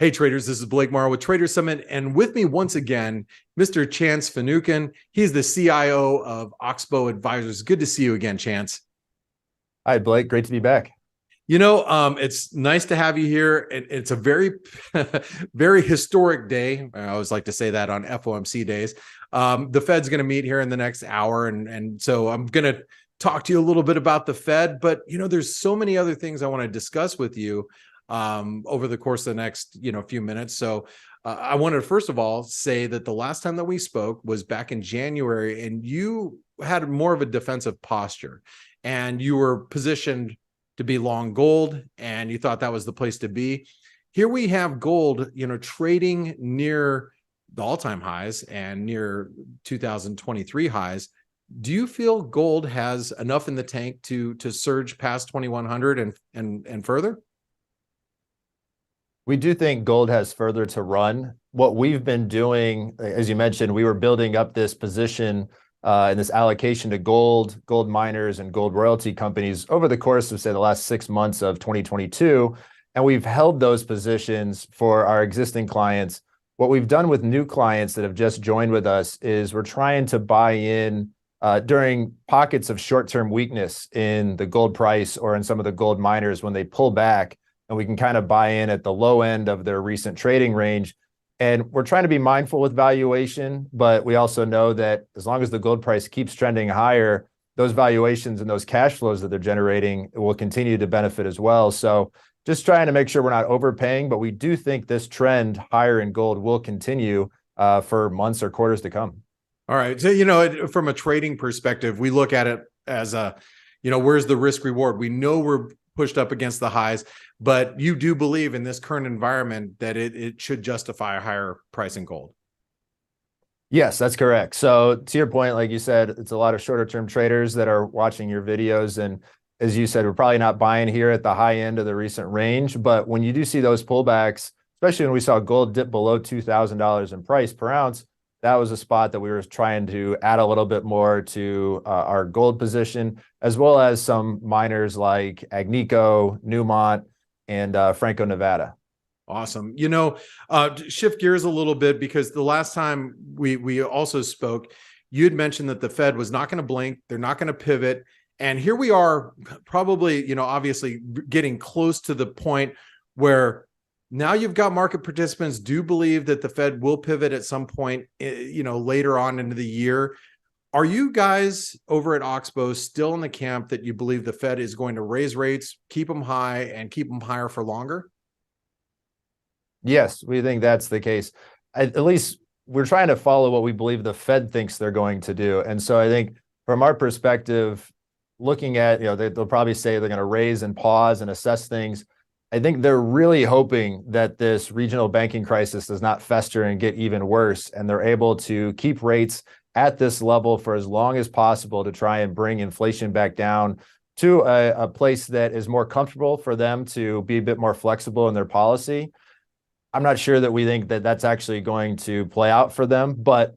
Hey traders, this is Blake Morrow with Trader Summit, and with me once again, Mr. Chance Finucane. He's the CIO of Oxbow Advisors. Good to see you again, Chance. Hi, Blake. Great to be back. It's nice to have you here. It's a very, very historic day. I always like to say that on FOMC days. The Fed's going to meet here in the next hour, and so I'm going to talk to you a little bit about the Fed. But there's so many other things I want to discuss with you over the course of the next few minutes. So I wanted to first of all say that the last time that we spoke was back in January, and you had more of a defensive posture, and you were positioned to be long gold, and you thought that was the place to be. Here we have gold, trading near the all-time highs and near 2023 highs. Do you feel gold has enough in the tank to surge past 2100 and further? We do think gold has further to run. What we've been doing, as you mentioned, we were building up this position and this allocation to gold miners, and gold royalty companies over the course of, say, the last 6 months of 2022. And we've held those positions for our existing clients. What we've done with new clients that have just joined with us is we're trying to buy in during pockets of short-term weakness in the gold price or in some of the gold miners when they pull back, and we can kind of buy in at the low end of their recent trading range. And we're trying to be mindful with valuation, but we also know that as long as the gold price keeps trending higher, those valuations and those cash flows that they're generating will continue to benefit as well. So just trying to make sure we're not overpaying, but we do think this trend higher in gold will continue for months or quarters to come. All right. So, from a trading perspective, we look at it as where's the risk reward? We know we're pushed up against the highs, but you do believe in this current environment that it should justify a higher price in gold. Yes, that's correct. So to your point, like you said, it's a lot of shorter term traders that are watching your videos. And as you said, we're probably not buying here at the high end of the recent range. But when you do see those pullbacks, especially when we saw gold dip below $2,000 in price per ounce, that was a spot that we were trying to add a little bit more to our gold position, as well as some miners like Agnico, Newmont, and Franco-Nevada. Awesome. Shift gears a little bit, because the last time we also spoke, you had mentioned that the Fed was not going to blink. They're not going to pivot. And here we are, probably, obviously getting close to the point where now you've got market participants do believe that the Fed will pivot at some point, later on into the year. Are you guys over at Oxbow still in the camp that you believe the Fed is going to raise rates, keep them high, and keep them higher for longer? Yes, we think that's the case. At least we're trying to follow what we believe the Fed thinks they're going to do. And so I think from our perspective, looking at, they'll probably say they're going to raise and pause and assess things. I think they're really hoping that this regional banking crisis does not fester and get even worse, and they're able to keep rates at this level for as long as possible to try and bring inflation back down to a place that is more comfortable for them to be a bit more flexible in their policy. I'm not sure that we think that that's actually going to play out for them, but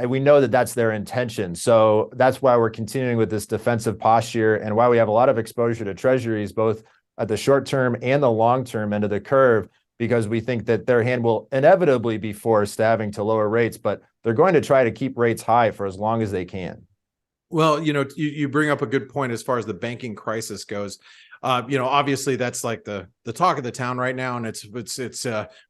we know that that's their intention. So that's why we're continuing with this defensive posture, and why we have a lot of exposure to treasuries, both at the short term and the long term end of the curve, because we think that their hand will inevitably be forced to having to lower rates, but they're going to try to keep rates high for as long as they can. Well, you bring up a good point as far as the banking crisis goes. Obviously that's like the talk of the town right now, and it's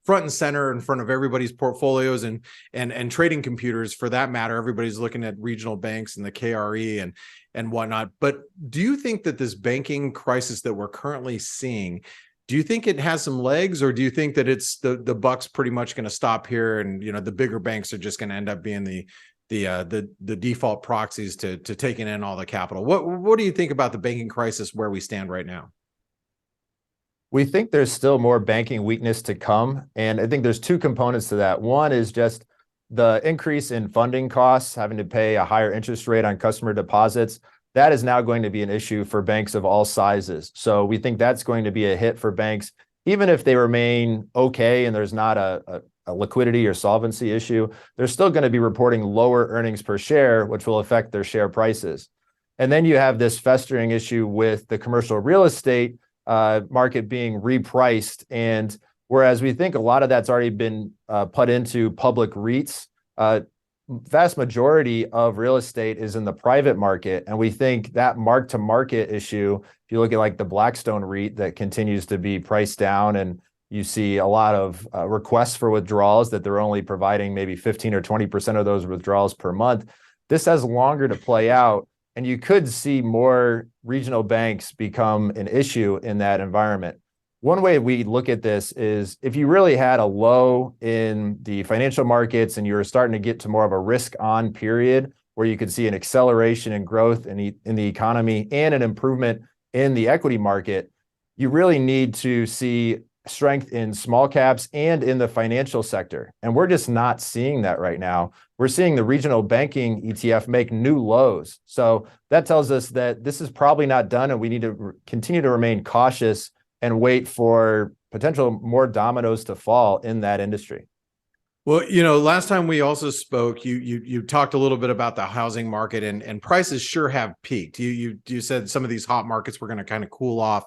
front and center in front of everybody's portfolios and trading computers for that matter. Everybody's looking at regional banks and the KRE and whatnot. But do you think that this banking crisis that we're currently seeing, do you think it has some legs, or do you think that it's the buck's pretty much going to stop here, and the bigger banks are just going to end up being the default proxies to taking in all the capital? What do you think about the banking crisis where we stand right now? We think there's still more banking weakness to come, and I think there's two components to that. One is just the increase in funding costs, having to pay a higher interest rate on customer deposits. That is now going to be an issue for banks of all sizes. So we think that's going to be a hit for banks, even if they remain okay and there's not a liquidity or solvency issue. They're still going to be reporting lower earnings per share, which will affect their share prices. And then you have this festering issue with the commercial real estate market being repriced, and Whereas we think a lot of that's already been put into public REITs. Vast majority of real estate is in the private market. And we think that mark to market issue, if you look at like the Blackstone REIT that continues to be priced down, and you see a lot of requests for withdrawals that they're only providing maybe 15 or 20% of those withdrawals per month. This has longer to play out. And you could see more regional banks become an issue in that environment. One way we look at this is if you really had a low in the financial markets and you were starting to get to more of a risk on period where you could see an acceleration in growth in the economy and an improvement in the equity market, you really need to see strength in small caps and in the financial sector. And we're just not seeing that right now. We're seeing the regional banking ETF make new lows. So that tells us that this is probably not done, and we need to continue to remain cautious and wait for potential more dominoes to fall in that industry. Well, last time we also spoke, you talked a little bit about the housing market, and prices sure have peaked. You said some of these hot markets were going to kind of cool off.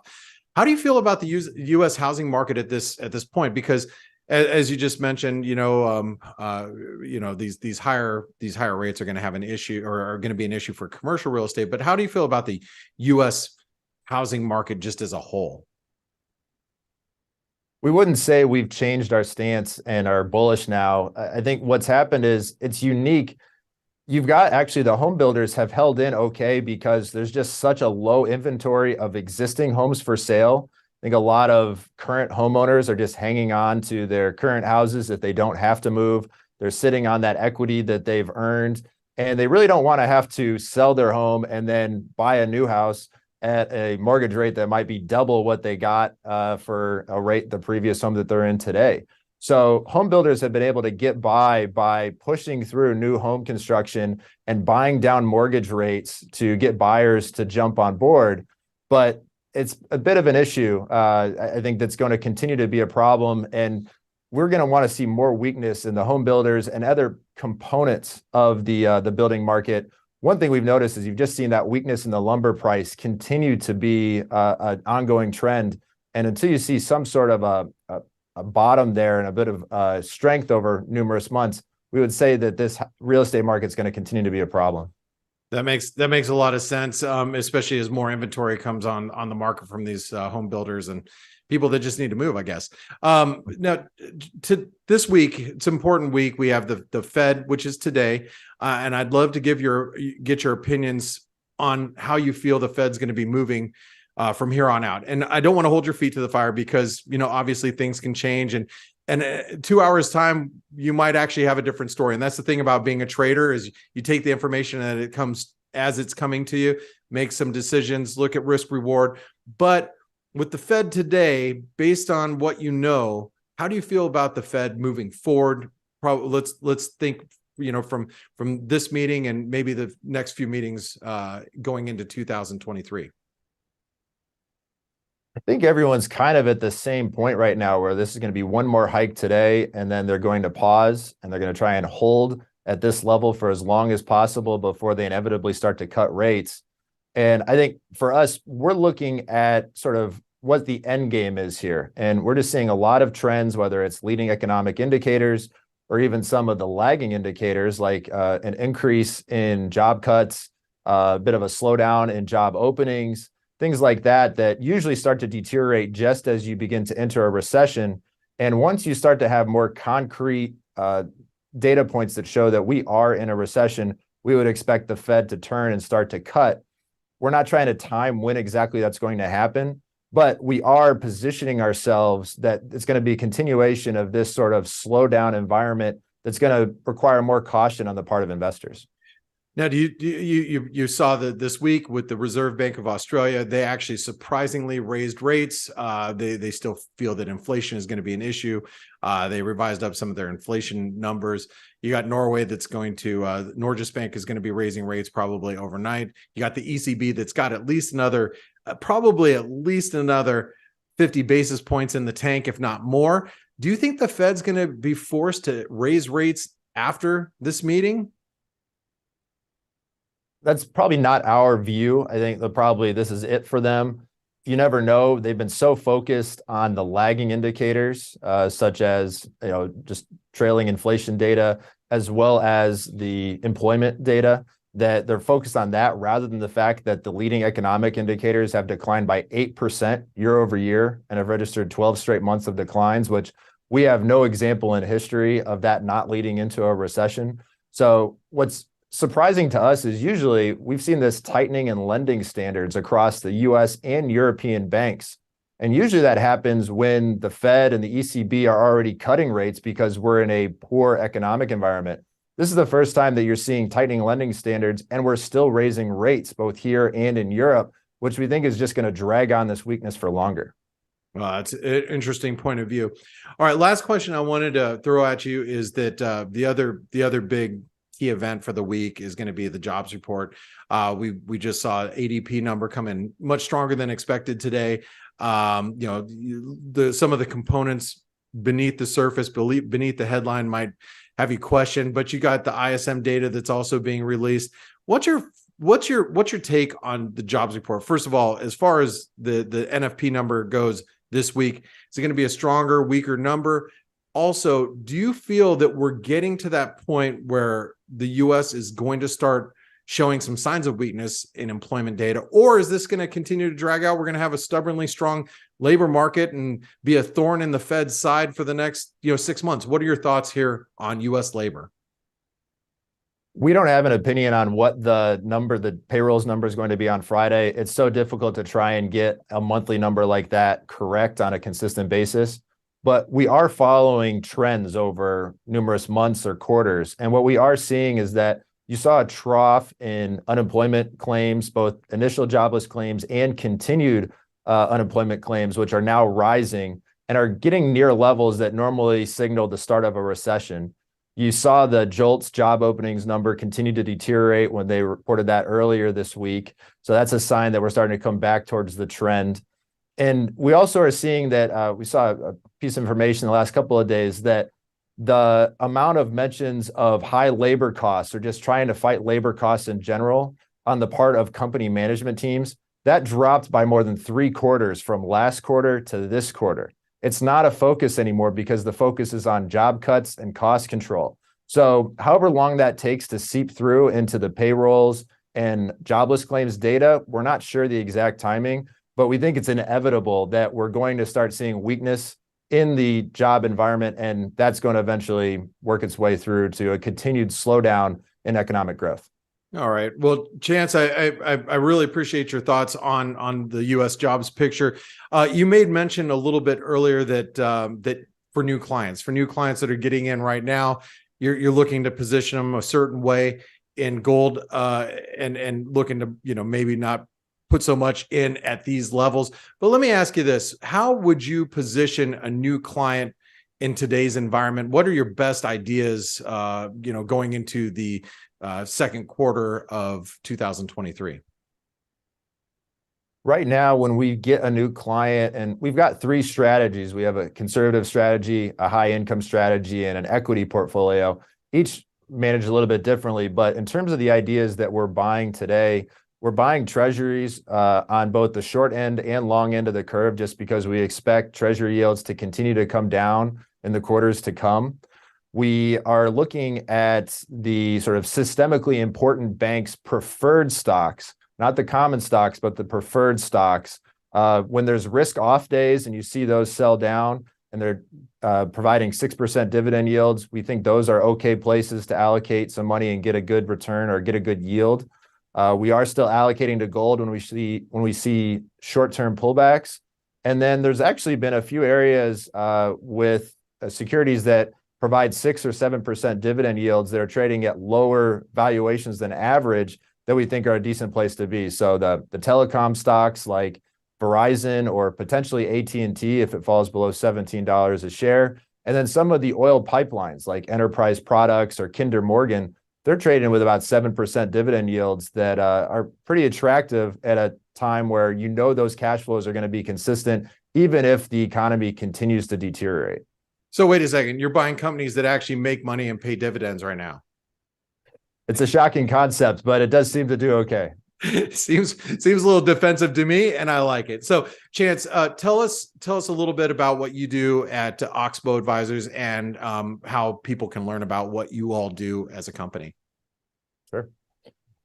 How do you feel about the U.S. housing market at this point? Because as you just mentioned, these higher rates are going to have an issue, or are going to be an issue for commercial real estate. But how do you feel about the U.S. housing market just as a whole? We wouldn't say we've changed our stance and are bullish now. I think what's happened is it's unique. You've got actually the home builders have held in okay because there's just such a low inventory of existing homes for sale. I think a lot of current homeowners are just hanging on to their current houses if they don't have to move. They're sitting on that equity that they've earned, and they really don't want to have to sell their home and then buy a new house at a mortgage rate that might be double what they got for a rate the previous home that they're in today. So home builders have been able to get by pushing through new home construction and buying down mortgage rates to get buyers to jump on board. But it's a bit of an issue. I think that's going to continue to be a problem. And we're going to want to see more weakness in the home builders and other components of the building market. One thing we've noticed is you've just seen that weakness in the lumber price continue to be an ongoing trend. And until you see some sort of a bottom there and a bit of strength over numerous months, we would say that this real estate market is going to continue to be a problem. That makes a lot of sense, especially as more inventory comes on the market from these home builders and people that just need to move, I guess. Now, to this week, it's an important week. We have the Fed, which is today, and I'd love to get your opinions on how you feel the Fed's going to be moving from here on out. And I don't want to hold your feet to the fire because obviously things can change, and 2 hours time you might actually have a different story. And that's the thing about being a trader is you take the information and it comes as it's coming to you, make some decisions, look at risk reward. But with the Fed today, based on what how do you feel about the Fed moving forward? Probably let's think, from this meeting and maybe the next few meetings going into 2023. I think everyone's kind of at the same point right now where this is going to be one more hike today, and then they're going to pause and they're going to try and hold at this level for as long as possible before they inevitably start to cut rates. And I think for us, we're looking at sort of what the end game is here. And we're just seeing a lot of trends, whether it's leading economic indicators or even some of the lagging indicators, like an increase in job cuts, a bit of a slowdown in job openings, things like that usually start to deteriorate just as you begin to enter a recession. And once you start to have more concrete data points that show that we are in a recession, we would expect the Fed to turn and start to cut. We're not trying to time when exactly that's going to happen, but we are positioning ourselves that it's going to be a continuation of this sort of slowdown environment that's going to require more caution on the part of investors. Now, you saw that this week with the Reserve Bank of Australia, they actually surprisingly raised rates. They still feel that inflation is going to be an issue. They revised up some of their inflation numbers. You got Norway that's going to, Norges Bank is going to be raising rates probably overnight. You got the ECB that's got at least another 50 basis points in the tank, if not more. Do you think the Fed's going to be forced to raise rates after this meeting? That's probably not our view. I think this is it for them. you never know. They've been so focused on the lagging indicators, such as just trailing inflation data, as well as the employment data, that they're focused on that rather than the fact that the leading economic indicators have declined by 8% year over year and have registered 12 straight months of declines, which we have no example in history of that not leading into a recession. So what's surprising to us is usually we've seen this tightening in lending standards across the US and European banks. And usually that happens when the Fed and the ECB are already cutting rates because we're in a poor economic environment. This is the first time that you're seeing tightening lending standards, and we're still raising rates both here and in Europe, which we think is just going to drag on this weakness for longer. That's an interesting point of view. All right, last question I wanted to throw at you is that the other big key event for the week is going to be the jobs report. We just saw ADP number come in much stronger than expected today. Some of the components beneath the surface, beneath the headline might have you question, but you got the ISM data that's also being released. What's your take on the jobs report? First of all, as far as the NFP number goes this week, is it going to be a stronger, weaker number? Also, do you feel that we're getting to that point where the US is going to start showing some signs of weakness in employment data, or is this going to continue to drag out? We're going to have a stubbornly strong labor market and be a thorn in the Fed's side for the next 6 months. What are your thoughts here on US labor? We don't have an opinion on what the payrolls number is going to be on Friday. It's so difficult to try and get a monthly number like that correct on a consistent basis. But we are following trends over numerous months or quarters. And what we are seeing is that you saw a trough in unemployment claims, both initial jobless claims and continued unemployment claims, which are now rising and are getting near levels that normally signal the start of a recession. You saw the JOLTS job openings number continue to deteriorate when they reported that earlier this week. So that's a sign that we're starting to come back towards the trend. And we also are seeing that we saw a piece of information the last couple of days that the amount of mentions of high labor costs or just trying to fight labor costs in general on the part of company management teams, that dropped by more than 3/4 from last quarter to this quarter. It's not a focus anymore because the focus is on job cuts and cost control. So however long that takes to seep through into the payrolls and jobless claims data, we're not sure the exact timing, but we think it's inevitable that we're going to start seeing weakness in the job environment, and that's going to eventually work its way through to a continued slowdown in economic growth. All right. Well, Chance, I really appreciate your thoughts on the U.S. jobs picture. You made mention a little bit earlier that for new clients that are getting in right now, you're looking to position them a certain way in gold and looking to maybe not put so much in at these levels. But let me ask you this: how would you position a new client in today's environment? What are your best ideas, going into the second quarter of 2023? Right now, when we get a new client, and we've got 3 strategies, we have a conservative strategy, a high income strategy, and an equity portfolio, each managed a little bit differently. But in terms of the ideas that we're buying today, we're buying treasuries on both the short end and long end of the curve, just because we expect treasury yields to continue to come down in the quarters to come. We are looking at the sort of systemically important banks' preferred stocks, not the common stocks, but the preferred stocks. When there's risk off days and you see those sell down and they're providing 6% dividend yields, we think those are okay places to allocate some money and get a good return or get a good yield. We are still allocating to gold when we see short-term pullbacks. And then there's actually been a few areas with securities that provide 6 or 7% dividend yields that are trading at lower valuations than average that we think are a decent place to be. So the telecom stocks like Verizon or potentially AT&T if it falls below $17 a share. And then some of the oil pipelines like Enterprise Products or Kinder Morgan, they're trading with about 7% dividend yields that are pretty attractive at a time where those cash flows are going to be consistent, even if the economy continues to deteriorate. So wait a second, you're buying companies that actually make money and pay dividends right now? It's a shocking concept, but it does seem to do okay. Seems a little defensive to me, and I like it. So, Chance, tell us a little bit about what you do at Oxbow Advisors and how people can learn about what you all do as a company. Sure.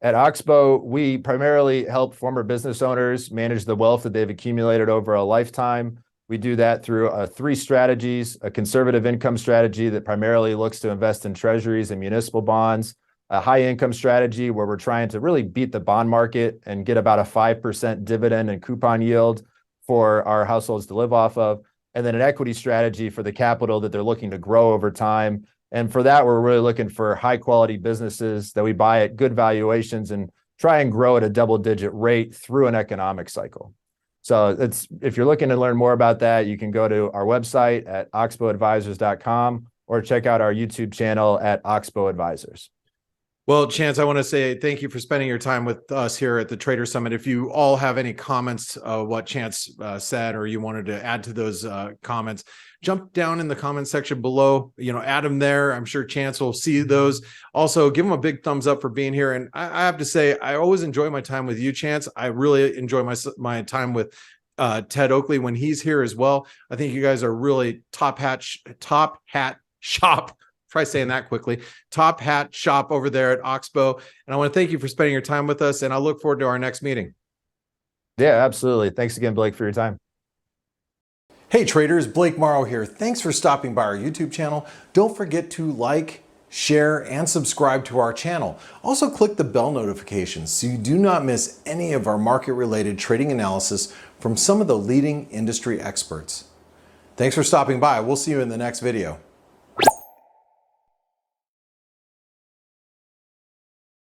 At Oxbow, we primarily help former business owners manage the wealth that they've accumulated over a lifetime. We do that through three strategies: a conservative income strategy that primarily looks to invest in treasuries and municipal bonds, a high income strategy where we're trying to really beat the bond market and get about a 5% dividend and coupon yield for our households to live off of, and then an equity strategy for the capital that they're looking to grow over time. And for that, we're really looking for high quality businesses that we buy at good valuations and try and grow at a double-digit rate through an economic cycle. So if you're looking to learn more about that, you can go to our website at oxbowadvisors.com or check out our YouTube channel at Oxbow Advisors. Well, Chance, I want to say thank you for spending your time with us here at the Trader Summit. If you all have any comments, what Chance said, or you wanted to add to those comments, jump down in the comment section below, add them there. I'm sure Chance will see those. Also, give him a big thumbs up for being here. And I have to say, I always enjoy my time with you, Chance. I really enjoy my time with Ted Oakley when he's here as well. I think you guys are really top hat shop. Try saying that quickly. Top hat shop over there at Oxbow. And I want to thank you for spending your time with us. And I look forward to our next meeting. Yeah, absolutely. Thanks again, Blake, for your time. Hey traders, Blake Morrow here. Thanks for stopping by our YouTube channel. Don't forget to like, share, and subscribe to our channel. Also click the bell notifications so you do not miss any of our market-related trading analysis from some of the leading industry experts. Thanks for stopping by. We'll see you in the next video.